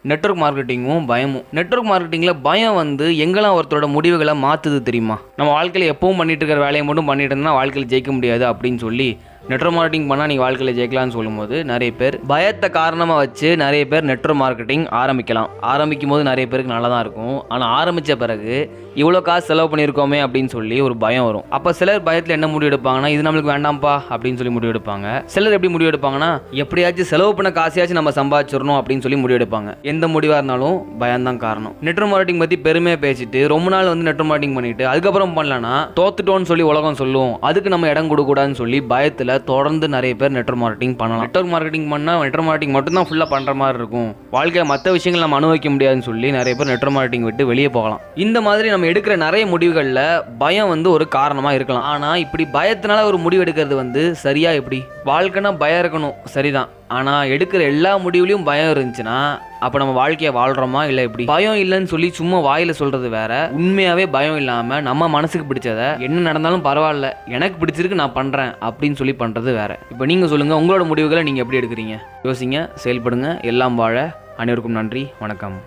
Network மார்க்கெட்டிங்கும் பயமும். Network மார்க்கெட்டிங்கில் பயம் வந்து எங்கெல்லாம் ஒருத்தரோட முடிவுகளை மாற்றுது தெரியுமா? நம்ம வாழ்க்கையில் எப்பவும் பண்ணிட்டு இருக்கிற வேலையை மட்டும் பண்ணிட்டு இருந்தால் வாழ்க்கையில் ஜெயிக்க முடியாது அப்படின்னு சொல்லி நெட்வொர்க் மார்க்கெட்டிங் பண்ணால் நீங்கள் வாழ்க்கையில் ஜெயிக்கலாம்னு சொல்லும்போது நிறைய பேர் பயத்தை காரணமாக வச்சு நிறைய பேர் நெட்வொர்க் மார்க்கெட்டிங் ஆரம்பிக்கும் போது நிறைய பேருக்கு நல்லா தான் இருக்கும். ஆனால் ஆரம்பித்த பிறகு இவ்வளோ காசு செலவு பண்ணியிருக்கோமே அப்படின்னு சொல்லி ஒரு பயம் வரும். அப்போ சிலர் பயத்தில் என்ன முடிவு எடுப்பாங்கன்னா, இது நம்மளுக்கு வேண்டாம்ப்பா அப்படின்னு சொல்லி முடிவு எடுப்பாங்க. சிலர் எப்படி முடிவு எடுப்பாங்கன்னா, எப்படியாச்சும் செலவு பண்ண காசையாச்சும் நம்ம சம்பாதிச்சிடணும் அப்படின்னு சொல்லி முடிவு எடுப்பாங்க. எந்த முடிவாக இருந்தாலும் பயம்தான் காரணம். நெட்வொர்க் மார்க்கெட்டிங் பற்றி பெருமையாக பேசிட்டு ரொம்ப நாள் வந்து நெட்வொர்க் மார்க்கெட்டிங் பண்ணிட்டு அதுக்கப்புறம் பண்ணலன்னா தோத்துட்டோன்னு சொல்லி உலகம் சொல்லும், அதுக்கு நம்ம இடம் கொடுக்கூடாதுன்னு சொல்லி பயத்தில் தொடர்ந்து நிறைய பேர் நெட்வொர்க் மார்க்கெட்டிங் பண்ணலாம். நெட்வொர்க் மார்க்கெட்டிங் பண்ணால் நெட்வொர்க் மார்க்கெட்டிங் மட்டும் தான் ஃபுல்லாக பண்ணுற மாதிரி இருக்கும், வாழ்க்கையில் மற்ற விஷயங்கள் நம்ம அனுபவிக்க முடியாதுன்னு சொல்லி நிறைய பேர் நெட்வொர்க் மார்க்கெட்டிங் விட்டு வெளியே போகலாம். இந்த மாதிரி நம்ம எடுக்கிற நிறைய முடிவுகளில் பயம் வந்து ஒரு காரணமாக இருக்கலாம். ஆனால் இப்படி பயத்தினால ஒரு முடிவு எடுக்கிறது வந்து சரியா? எப்படி? வாழ்க்கைனா பயம் இருக்கணும், சரிதான். ஆனால் எடுக்கிற எல்லா முடிவுலையும் பயம் இருந்துச்சுன்னா அப்போ நம்ம வாழ்க்கையை வாழ்கிறோமா இல்லை எப்படி? பயம் இல்லைன்னு சொல்லி சும்மா வாயில் சொல்கிறது வேற, உண்மையாகவே பயம் இல்லாமல் நம்ம மனசுக்கு பிடிச்சதை என்ன நடந்தாலும் பரவாயில்ல, எனக்கு பிடிச்சிருக்கு நான் பண்ணுறேன் அப்படின்னு சொல்லி பண்ணுறது வேற. இப்போ நீங்கள் சொல்லுங்கள், உங்களோட முடிவுகளை நீங்கள் எப்படி எடுக்கிறீங்க? யோசிங்க, செயல்படுங்க. எல்லாம் வாழ. அனைவருக்கும் நன்றி, வணக்கம்.